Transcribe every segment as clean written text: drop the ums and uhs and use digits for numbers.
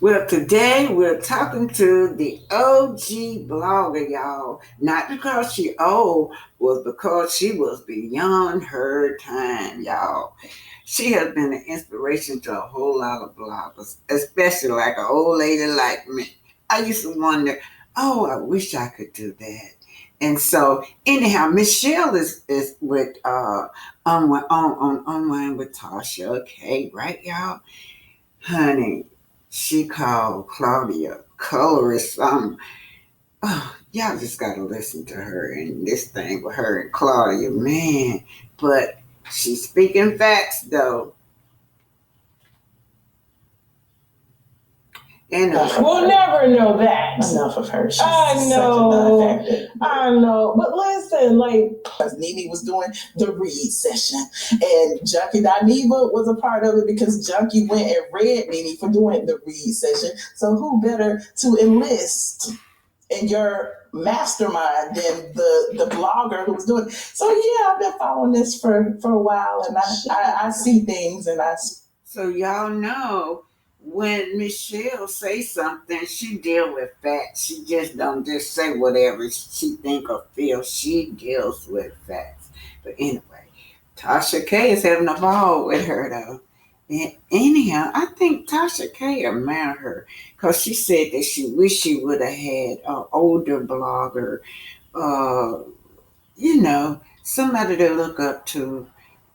Well, today we're talking to the OG blogger, y'all. Not because she old, was because she was beyond her time, y'all. She has been an inspiration to a whole lot of bloggers, especially like an old lady like me. I used to wonder, oh, I wish I could do that. And so, anyhow, Michelle is with on online with Tasha, okay, right, y'all? Honey, she called Claudia colorist. Oh, y'all just gotta listen to her and this thing with her and Claudia, man. But she's speaking facts though. And we'll never know that. Enough of her. She's I know. I know. But listen, like, because Nene was doing the read session, and Junkie Dineva was a part of it because Junkie went and read Nene for doing the read session. So who better to enlist in your mastermind than the blogger who was doing it? So yeah, I've been following this for a while, and I see things, and so y'all know when Michelle say something, she deal with facts. She just don't just say whatever she think or feel. She deals with facts. But anyway, Tasha K is having a ball with her though. And anyhow, I think Tasha K admire her because she said that she wish she would have had an older blogger, uh, somebody to look up to.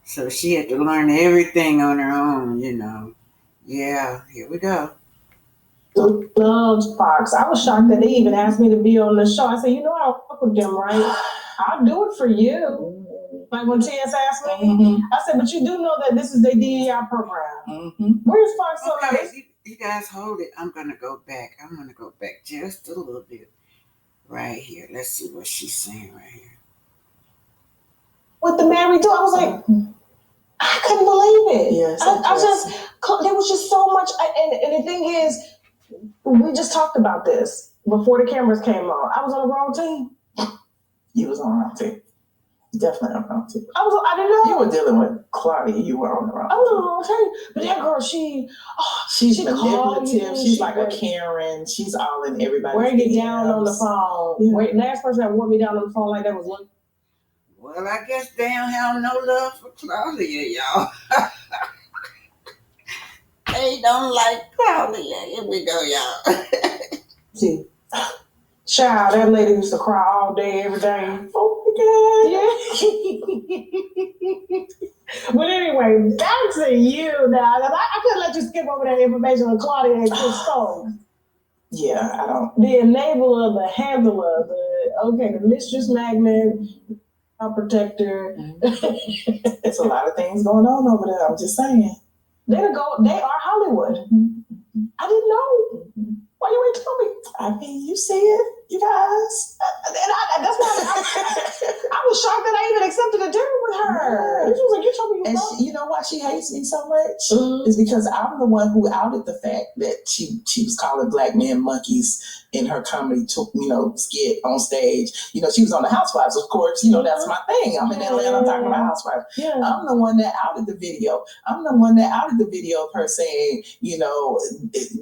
So she had to learn everything on her own. Yeah, here we go. loves Fox. I was shocked that they even asked me to be on the show. I said, I work with them, right? I'll do it for you. Like when TS asked me, I said, but you do know that this is their DEI program. Where's Fox on this? You guys hold it. I'm going to go back. Just a little bit right here. Let's see what she's saying right here. With the married dude, I was like, I couldn't believe it. Yes, there was just so much. And the thing is, we just talked about this before the cameras came on. I was on the wrong team. You was on the wrong team. Definitely on the wrong team. I didn't know. You were dealing with Claudia. You were on the wrong team. I was on the wrong team. But that girl, she's manipulative. She's like a Karen. She's all in everybody. Wearing it down on the phone. Yeah. Last person that wore me down on the phone like that was one. Well, I guess they don't have no love for Claudia, y'all. They don't like Claudia. Here we go, y'all. See, child, that lady used to cry all day, every day. Oh my God. Yeah. But anyway, back to you now. I couldn't let you skip over that information on Claudia and Chris Stone. Yeah, I don't. The enabler, the handler, the mistress magnet, protector. There's a lot of things going on over there. I'm just saying. They are Hollywood. I didn't know. Why you ain't tell me? I mean, you see it, you guys. That's why I was shocked that I even accepted a dinner with her. She was like, you told me you and you know why she hates me so much? Is because I'm the one who outed the fact that she was calling black men monkeys in her comedy, skit on stage. She was on the Housewives, of course. That's my thing. I'm in Atlanta, I'm talking about Housewives. Yeah. I'm the one that outed the video. I'm the one that outed the video of her saying,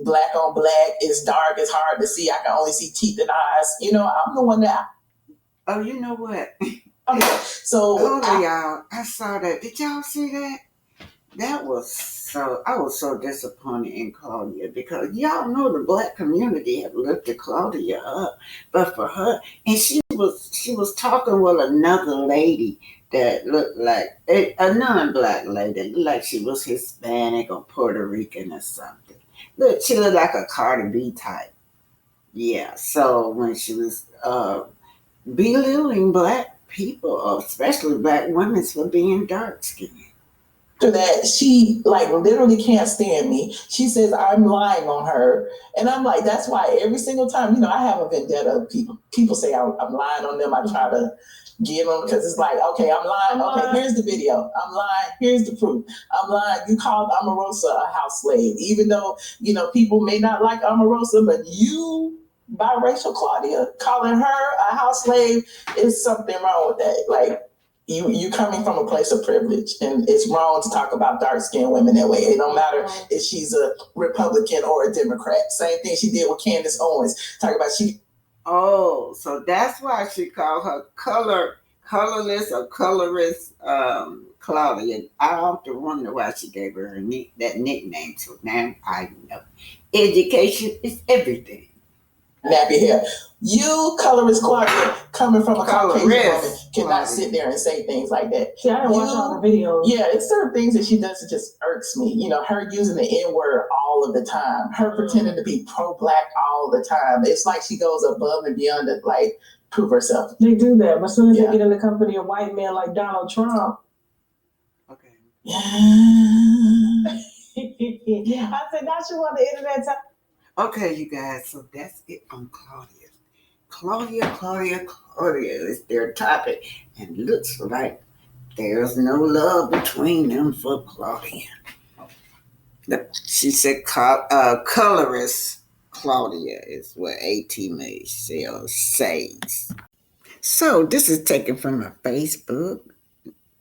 black on black is dark, it's hard to see. I can only see teeth and eyes. I'm the one that. Oh, you know what? Okay, so y'all, I saw that. Did y'all see that? That was I was so disappointed in Claudia because y'all know the black community had lifted Claudia up, but for her, and she was talking with another lady that looked like a non-black lady, looked like she was Hispanic or Puerto Rican or something. Look, she looked like a Cardi B type. Yeah. So when she was belittling black people, especially black women, for being dark skinned. That she like literally can't stand me. She says I'm lying on her, and I'm like, that's why every single time, I have a vendetta. People say I'm lying on them. I try to give them because it's like, okay, I'm lying. Okay, here's the video. I'm lying. Here's the proof. I'm lying. You called Omarosa a house slave, even though people may not like Omarosa, but you. Biracial Claudia calling her a house slave is something wrong with that. Like you coming from a place of privilege, and it's wrong to talk about dark skinned women that way. It don't matter if she's a Republican or a Democrat. Same thing she did with Candace Owens. Talk about she. Oh, so that's why she called her colorless or colorless Claudia. I often wonder why she gave her that nickname. So now I know. Education is everything. Nappy hair. You, colorist Claudia, coming from a Caucasian woman, cannot sit there and say things like that. See, I didn't watch all the videos. Yeah, it's certain things that she does that just irks me. Her using the N word all of the time, her pretending to be pro black all the time. It's like she goes above and beyond to like prove herself. They do that, but as soon as they get in the company of white men like Donald Trump. Okay. Yeah. I said, not you on the internet. Okay, you guys, so that's it on Claudia. Claudia is their topic. And looks like there's no love between them for Claudia. She said colorist Claudia is what AT May says. So this is taken from a Facebook.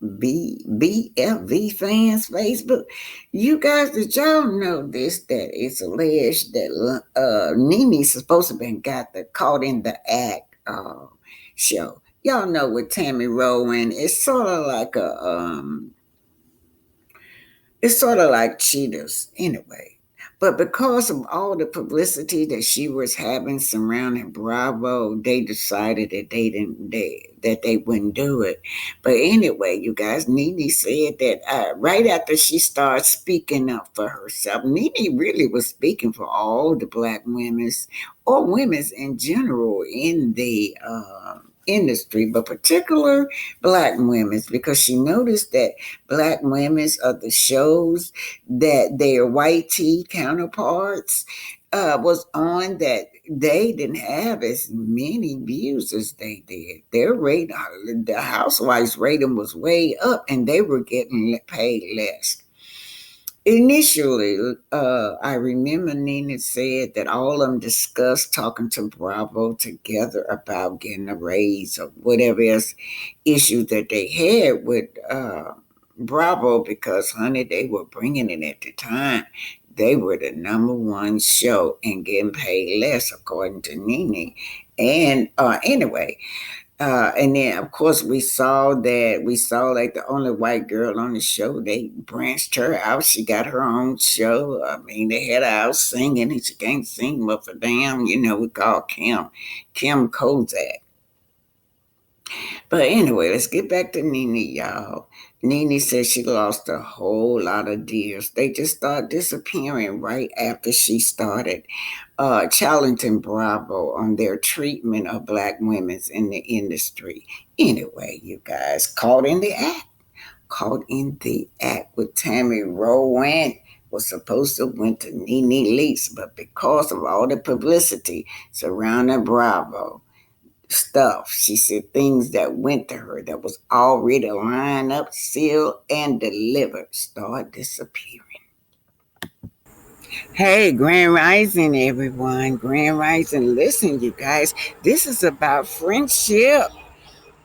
BFV fans Facebook. You guys, did y'all know this? That it's alleged that Nini's supposed to have been caught in the act show. Y'all know with Tammy Rowan, it's sort of like Cheetahs anyway. But because of all the publicity that she was having surrounding Bravo, they decided that they wouldn't do it. But anyway, you guys, Nene said that right after she started speaking up for herself, Nene really was speaking for all the black women's or women's in general in the industry, but particular black women's, because she noticed that black women's of the shows that their white tea counterparts was on, that they didn't have as many views as they did. Their rate, the housewives rating was way up, and they were getting paid less. Initially, I remember Nina said that all of them discussed talking to Bravo together about getting a raise or whatever else issues that they had with Bravo, because, honey, they were bringing it at the time. They were the number one show and getting paid less, according to Nene. And anyway, and then, of course, we saw like the only white girl on the show. They branched her out. She got her own show. I mean, they had her out singing, and she can't sing but for damn. We call Kim Kozak. But anyway, let's get back to Nene, y'all. Nene said she lost a whole lot of deals. They just started disappearing right after she started challenging Bravo on their treatment of black women in the industry. Anyway, you guys, caught in the act with Tammy Rowan, was supposed to went to Nene Leakes, but because of all the publicity surrounding Bravo stuff, she said things that went to her that was already lined up, sealed, and delivered start disappearing. Hey, Grand Rising, everyone. Grand Rising. Listen, you guys, this is about friendship.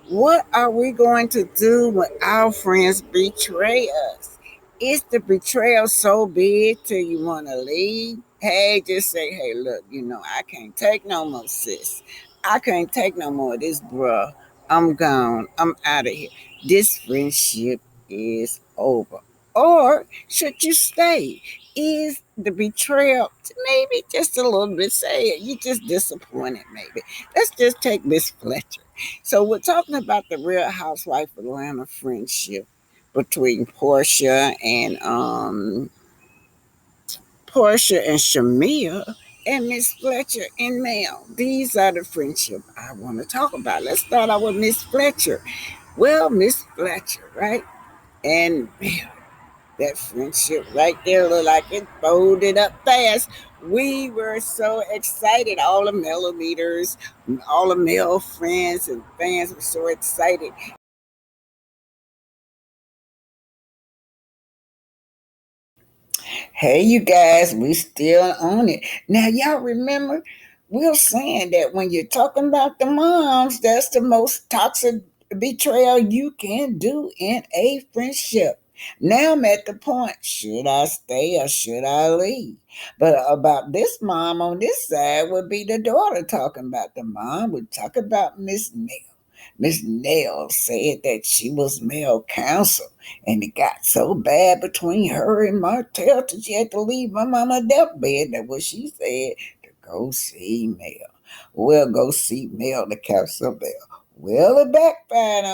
What are we going to do when our friends betray us? Is the betrayal so big till you want to leave? Hey, just say, hey, look, I can't take no more, sis. I can't take no more of this, bruh. I'm gone. I'm out of here. This friendship is over. Or should you stay? Is the betrayal maybe just a little bit sad? You just disappointed, maybe. Let's just take Miss Fletcher. So we're talking about the Real Housewife of Atlanta friendship between Porsha and Shemea and Miss Fletcher and Mell. These are the friendship I want to talk about. Let's start out with Miss Fletcher. Well, Miss Fletcher, right? And that friendship right there looked like it folded up fast. We were so excited. All the millimeters, all the male friends and fans were so excited. Hey, you guys, we still on it. Now, y'all remember, we're saying that when you're talking about the moms, that's the most toxic betrayal you can do in a friendship. Now I'm at the point, should I stay or should I leave? But about this mom on this side would be the daughter talking about the mom, would talk about Miss Nell. Miss Nell said that she was male counsel, and it got so bad between her and Martell that she had to leave my mama deathbed. That's what she said, to go see Mel. Well, go see Mel to counsel Mel. Well, it backfired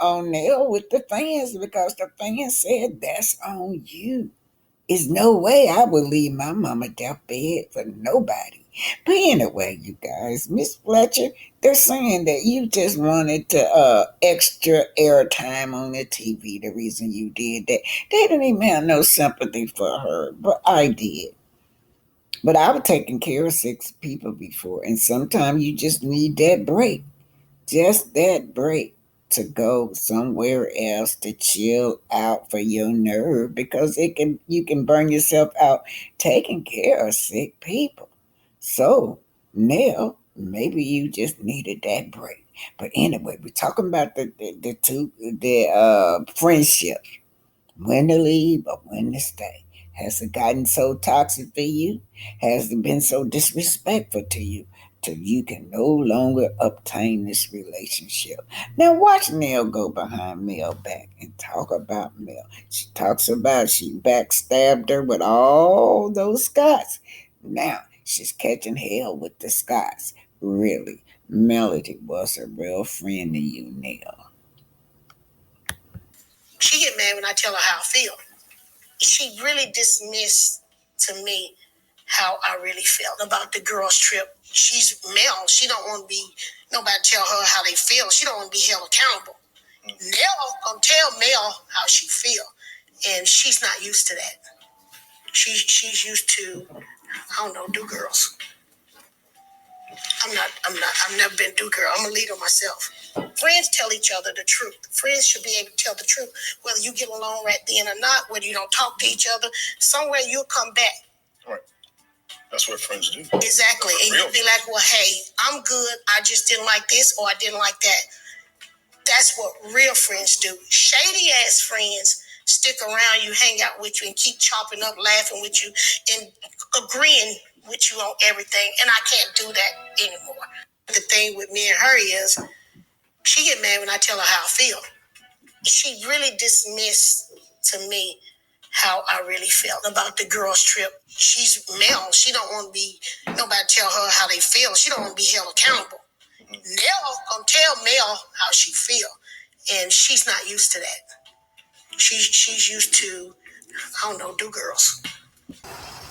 on Nell with the fans because the fans said that's on you. There's no way I would leave my mama deathbed for nobody. But anyway, you guys, Miss Fletcher, they're saying that you just wanted to extra airtime on the TV. The reason you did that, they didn't even have no sympathy for her, but I did. But I was taking care of six people before, and sometimes you just need that break, just that break, to go somewhere else to chill out for your nerve, because it can you can burn yourself out taking care of sick people. So now maybe you just needed that break. But anyway, we're talking about the two the friendship, when to leave or when to stay. Has it gotten so toxic for you? Has it been so disrespectful to you till you can no longer obtain this relationship? Now watch Nell go behind Mel back and talk about Mel. She talks about she backstabbed her with all those Scots. Now she's catching hell with the Scots. Really, Melody was a real friend to you, Nell. She get mad when I tell her how I feel. She really dismissed to me how I really felt about the girls' trip. She's Mel. She don't want to be nobody tell her how they feel. She don't want to be held accountable. Nell gonna tell Mel how she feel, and she's not used to that. She's used to, I don't know, do girls. I've never been do girl. I'm a leader myself. Friends tell each other the truth. Friends should be able to tell the truth, whether you get along right then or not, whether you don't talk to each other. Somewhere you'll come back. Right. That's what friends do. Exactly. And you'll be like, well, hey, I'm good. I just didn't like this or I didn't like that. That's what real friends do. Shady ass friends stick around you, hang out with you, and keep chopping up, laughing with you, and agreeing with you on everything. And I can't do that anymore. The thing with me and her is she get mad when I tell her how I feel. She really dismissed to me how I really felt about the girls' trip. She's Mel. She don't want to be nobody tell her how they feel. She don't want to be held accountable. Nell gonna tell Mel how she feel, and she's not used to that. She's used to, I don't know, do girls.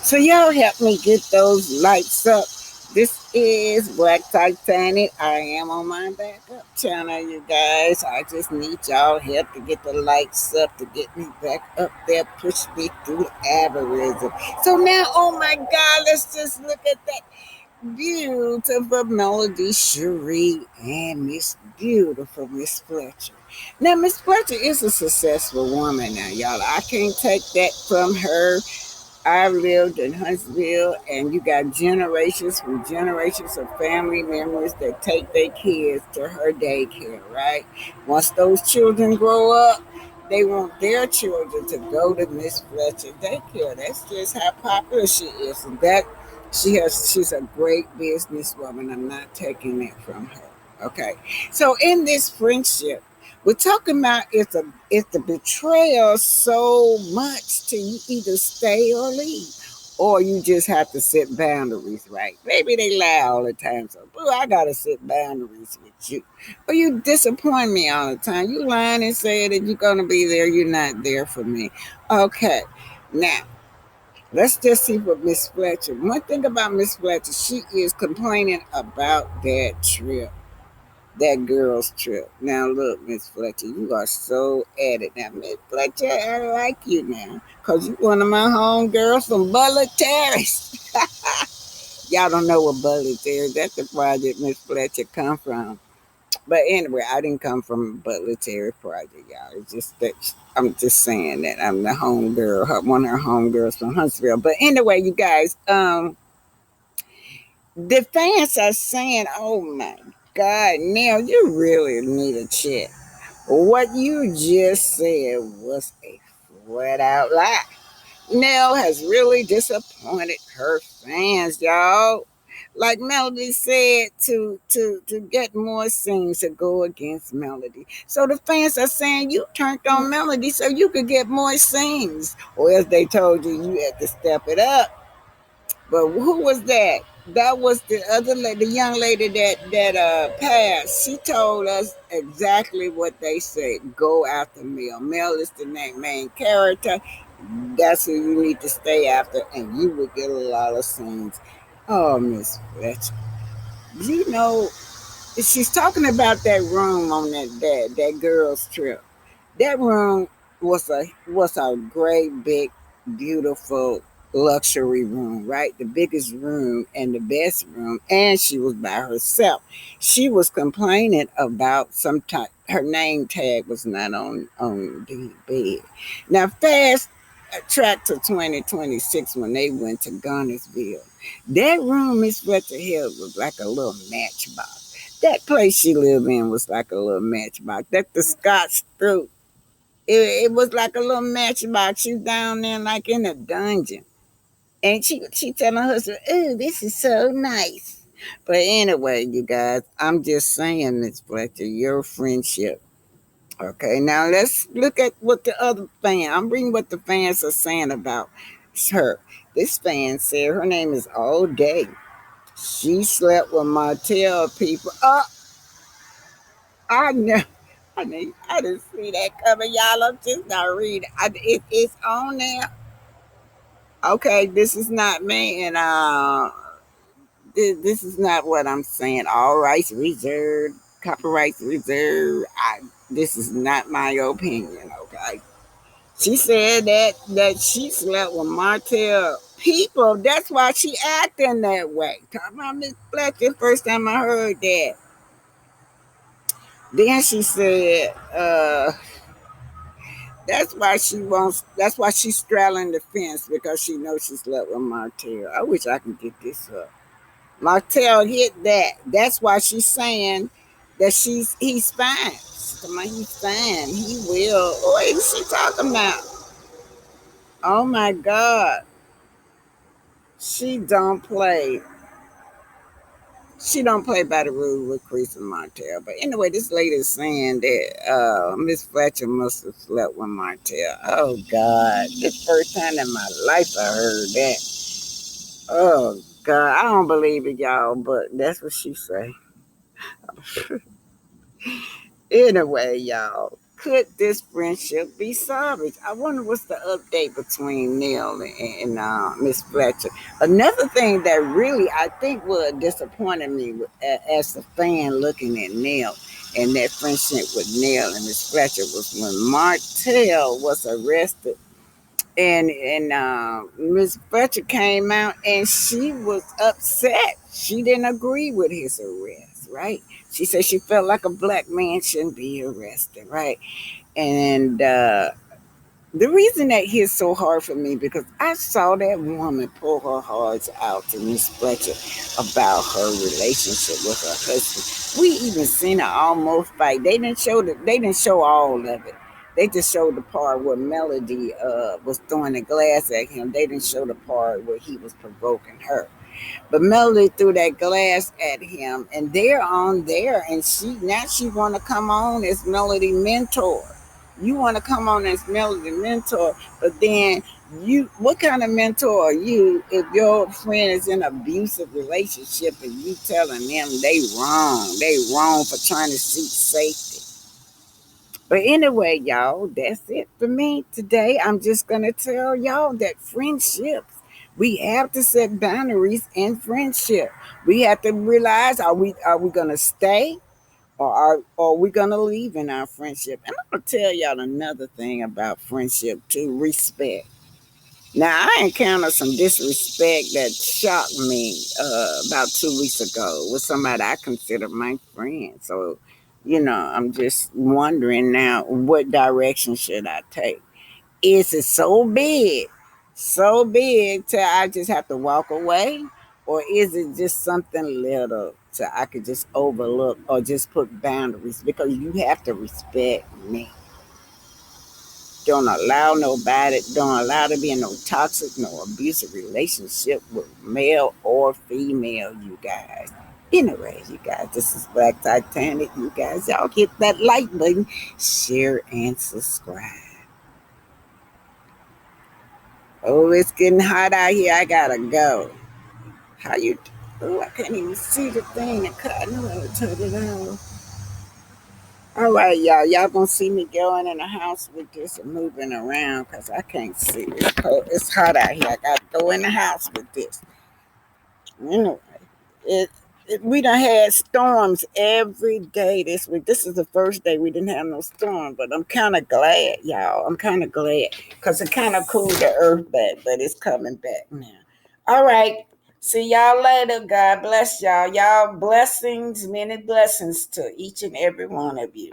So y'all help me get those lights up. This is Black Titanic. I am on my backup channel, you guys. I just need y'all help to get the lights up, to get me back up there, push me through the algorithm. So now, oh my God, let's just look at that beautiful Melody Cherie and Miss beautiful Miss Fletcher. Now, Miss Fletcher is a successful woman now, y'all. I can't take that from her. I lived in Huntsville, and you got generations of family members that take their kids to her daycare, right? Once those children grow up, they want their children to go to Miss Fletcher daycare. That's just how popular she is. And that she's a great businesswoman. I'm not taking that from her. Okay. So in this friendship, We're talking about if the betrayal so much to you either stay or leave, or you just have to set boundaries, right? Maybe they lie all the time, so boo, I gotta set boundaries with you. Or you disappoint me all the time. You lying and saying that you're gonna be there, you're not there for me. Okay, now let's just see what Miss Fletcher. One thing about Miss Fletcher, she is complaining about that trip, that girl's trip. Now look, Miss Fletcher, you are so at it. Now, Miss Fletcher, I like you now. Cause you one of my home girls from Butler Terrace. Y'all don't know what Butler Terrace, that's the project Miss Fletcher come from. But anyway, I didn't come from Butler Terrace project, y'all. It's just that I'm just saying that I'm the home girl, one of her home girls from Huntsville. But anyway, you guys, the fans are saying, "Oh my God, Nell, you really need a check." What you just said was a flat out lie. Nell has really disappointed her fans, y'all. Like Melody said, to get more scenes to go against Melody. So the fans are saying you turned on Melody so you could get more scenes. Or as they told you, you had to step it up. But who was that? That was the other lady, the young lady that passed. She told us exactly what they said. Go after Mel. Mel is the main character. That's who you need to stay after, and you will get a lot of scenes. Oh, Miss Fletcher, you know she's talking about that room on that girl's trip. That room was a great big beautiful luxury room, right? The biggest room and the best room, and she was by herself. She was complaining about some type her name tag was not on the bed. Now fast track to 2026 when they went to Gunnersville. That room Miss Fletcher Hill was like a little matchbox. That place she lived in was like a little matchbox. That the Scotch through it was like a little matchbox. She was down there like in a dungeon. And she telling her husband, "Oh, this is so nice." But anyway, you guys, I'm just saying, Miss Fletcher, your friendship. Okay, now let's look at what the other fan. I'm reading what the fans are saying about her. This fan said her name is All Day. She slept with Martell people. I know. I didn't see that coming, y'all. I'm just not reading. It's on there. Okay, this is not me, and this is not what I'm saying. All rights reserved, copyrights reserved. This is not my opinion. Okay, she said that she slept with Martell people. That's why she acting that way. Talking about Miss Fletcher. First time I heard that. Then she said, that's why she wants. That's why she's straddling the fence because she knows she slept with Martell. I wish I could get this up. Martell hit that. That's why she's saying that he's fine. She's talking about he's fine. He will. What is she talking about? Oh my God. She don't play. She don't play by the rules with Chris and Martell. But anyway, this lady is saying that Miss Fletcher must have slept with Martell. Oh God. This first time in my life I heard that. Oh God. I don't believe it, y'all, but that's what she say. Anyway, y'all, could this friendship be salvaged? I wonder what's the update between Neil and Miss Fletcher. Another thing that really I think would disappointed me as a fan looking at Neil and that friendship with Neil and Miss Fletcher was when Martell was arrested and Miss Fletcher came out and she was upset. She didn't agree with his arrest, right? She said she felt like a black man shouldn't be arrested, right? And the reason that hits so hard for me because I saw that woman pull her heart out to Miss Fletcher about her relationship with her husband. We even seen her almost fight. They didn't show all of it. They just showed the part where Melody was throwing the glass at him. They didn't show the part where he was provoking her. But Melody threw that glass at him, and they're on there, and she want to come on as Melody mentor. You want to come on as Melody mentor, but then what kind of mentor are you if your friend is in an abusive relationship and you telling them they wrong for trying to seek safety? But anyway, y'all, that's it for me today. I'm just gonna tell y'all that friendships, we have to set boundaries in friendship. We have to realize, are we gonna stay, or are we gonna leave in our friendship? And I'm gonna tell y'all another thing about friendship too: respect. Now, I encountered some disrespect that shocked me about 2 weeks ago with somebody I consider my friend. So, I'm just wondering now, what direction should I take? Is it so big till I just have to walk away? Or is it just something little so I could just overlook or just put boundaries? Because you have to respect me. Don't allow nobody, don't allow to be in no toxic, no abusive relationship with male or female, you guys. Anyway, you guys, this is Black Titanic. You guys, y'all hit that like button, share, and subscribe. Oh, it's getting hot out here. I gotta go. How you? Oh, I can't even see the thing. I know how to turn it on. All right, y'all. Y'all gonna see me going in the house with this and moving around because I can't see. It's cold. It's hot out here. I gotta go in the house with this. Anyway, it, we done had storms every day this week. This is the first day we didn't have no storm, but I'm kind of glad, y'all. I'm kind of glad because it kind of cooled the earth back, but it's coming back now. All right. See y'all later. God bless y'all. Y'all blessings, many blessings to each and every one of you.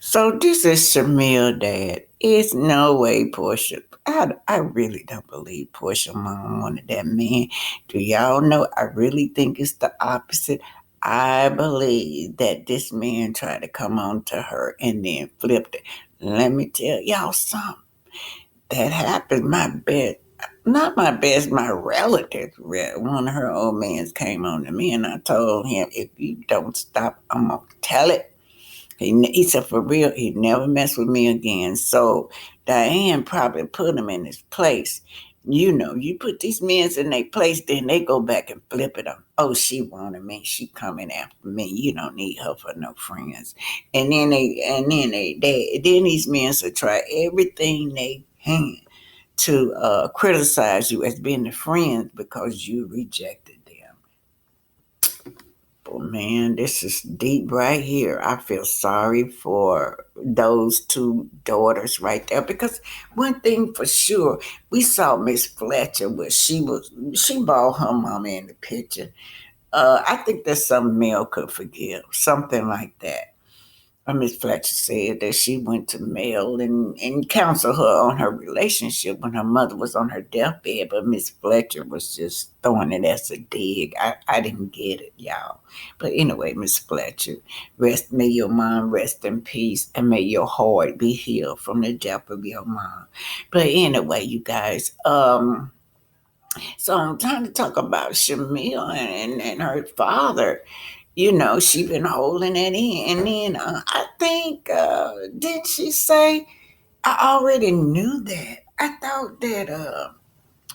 So this is Shemea, Dad. It's no way Porsha. I really don't believe Porsha mom wanted that man. Do y'all know? I really think it's the opposite. I believe that this man tried to come on to her and then flipped it. Let me tell y'all something. That happened. Not my best, my relative. One of her old mans came on to me and I told him, if you don't stop, I'm going to tell it. He said, for real, he'd never mess with me again. So Diane probably put him in his place. You put these men in their place, then they go back and flip it on. Oh, she wanted me. She coming after me. You don't need her for no friends. Then these men will try everything they can to criticize you as being a friend because you rejected them. Well, man, this is deep right here. I feel sorry for those two daughters right there because one thing for sure, we saw Miss Fletcher where she brought her mama in the picture. I think that's something Mel could forgive, something like that. Miss Fletcher said that she went to Mel and counseled her on her relationship when her mother was on her deathbed, but Miss Fletcher was just throwing it as a dig. I didn't get it, y'all. But anyway, Miss Fletcher, may your mom rest in peace and may your heart be healed from the death of your mom. But anyway, you guys, so I'm trying to talk about Shamil and her father. She been holding it in. And then I think, didn't she say, I already knew that. I thought that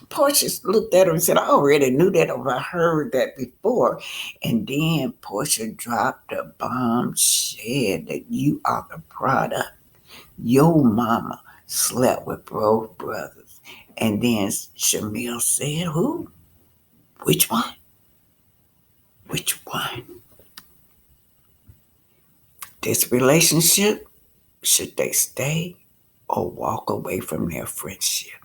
Portia looked at her and said, I already knew that or I heard that before. And then Portia dropped a bombshell that you are the product. Your mama slept with both brothers. And then Shamil said, who? Which one? Which one? This relationship, should they stay or walk away from their friendship?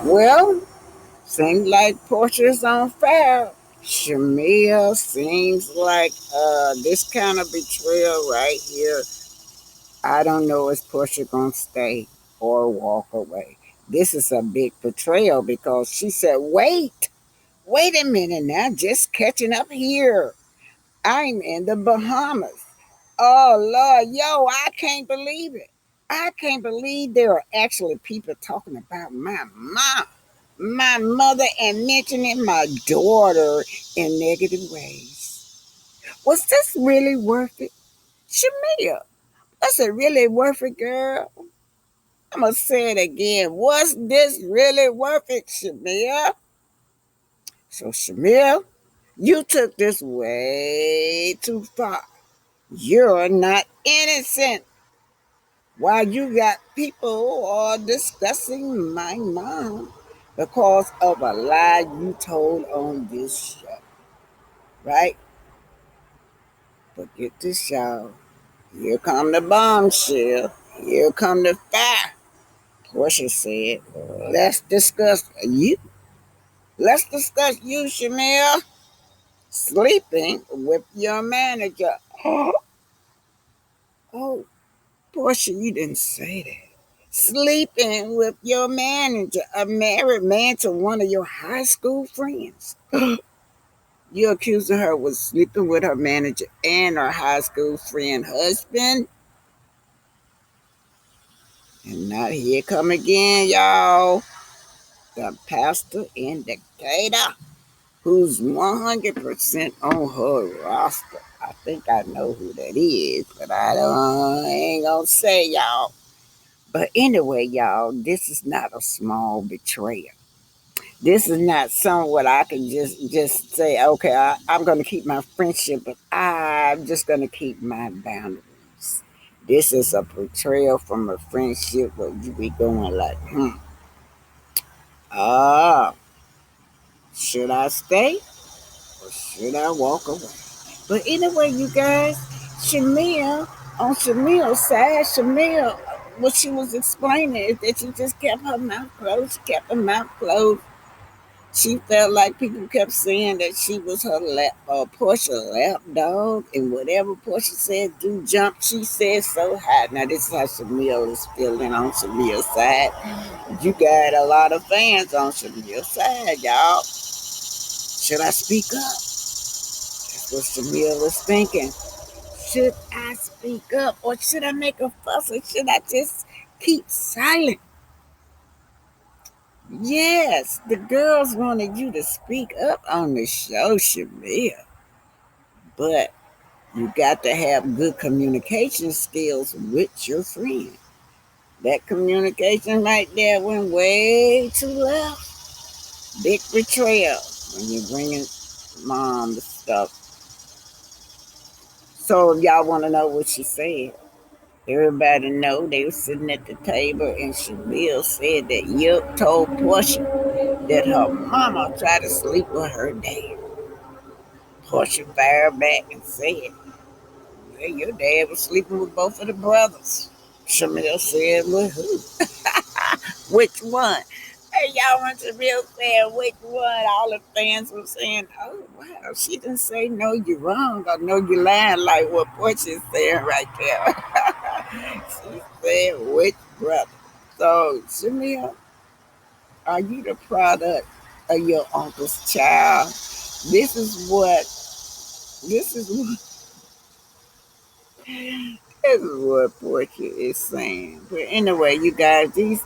Well, seems like Portia's on fire. Shemea seems like this kind of betrayal right here. I don't know if Portia gonna stay or walk away. This is a big betrayal because she said, wait a minute now, just catching up here. I'm in the Bahamas. Oh, Lord, yo, I can't believe it. I can't believe there are actually people talking about my mom, my mother, and mentioning my daughter in negative ways. Was this really worth it? Shemea, was it really worth it, girl? I'm going to say it again. Was this really worth it, Shemea? So, Shemea, you took this way too far. You're not innocent. While you got people all discussing my mom because of a lie you told on this show, right? But get this, y'all. Here come the bombshell. Here come the fire. Porsha said, let's discuss you. Let's discuss you, Shemea, sleeping with your manager. Oh, Porsha, you didn't say that. Sleeping with your manager, a married man to one of your high school friends. You accusing her of sleeping with her manager and her high school friend husband. And now here come again, y'all. The pastor indicator who's 100% on her roster. I think I know who that is, but I ain't gonna say, y'all. But anyway, y'all, this is not a small betrayal. This is not something what I can just say, okay, I'm going to keep my friendship, but I'm just going to keep my boundaries. This is a betrayal from a friendship where you be going like, ah, should I stay or should I walk away? But anyway, you guys, Shemea, on Shemea's side, Shemea, what she was explaining is that she just kept her mouth closed. She kept her mouth closed. She felt like people kept saying that she was her Porsha lap dog, and whatever Porsha said, do jump, she said so high. Now, this is how Shemea is feeling on Shemea's side. You got a lot of fans on Shemea's side, y'all. Should I speak up? That's what Shemea was thinking. Should I speak up, or should I make a fuss, or should I just keep silent? Yes, the girls wanted you to speak up on the show, Shemea. But you got to have good communication skills with your friend. That communication right there went way too left. Big betrayal when you're bringing mom the stuff. So y'all want to know what she said? Everybody know they were sitting at the table, and Shabille said that Yip told Porsha that her mama tried to sleep with her dad. Porsha fired back and said, well, your dad was sleeping with both of the brothers. Shamil said, with who? Which one? Hey, y'all want to real said which one? All the fans were saying, oh, wow, she didn't say no, you're wrong, or no, you're lying, like what Porsha is saying right there. She said, which brother? So, Shamil, are you the product of your uncle's child? This is what, this is what This is what Porsche is saying. But anyway, you guys, these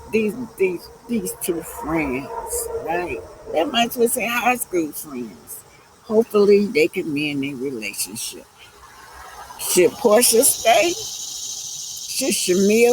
two friends, right? They might as well say high school friends. Hopefully, they can mend their relationship. Should Portia stay? Should Shamil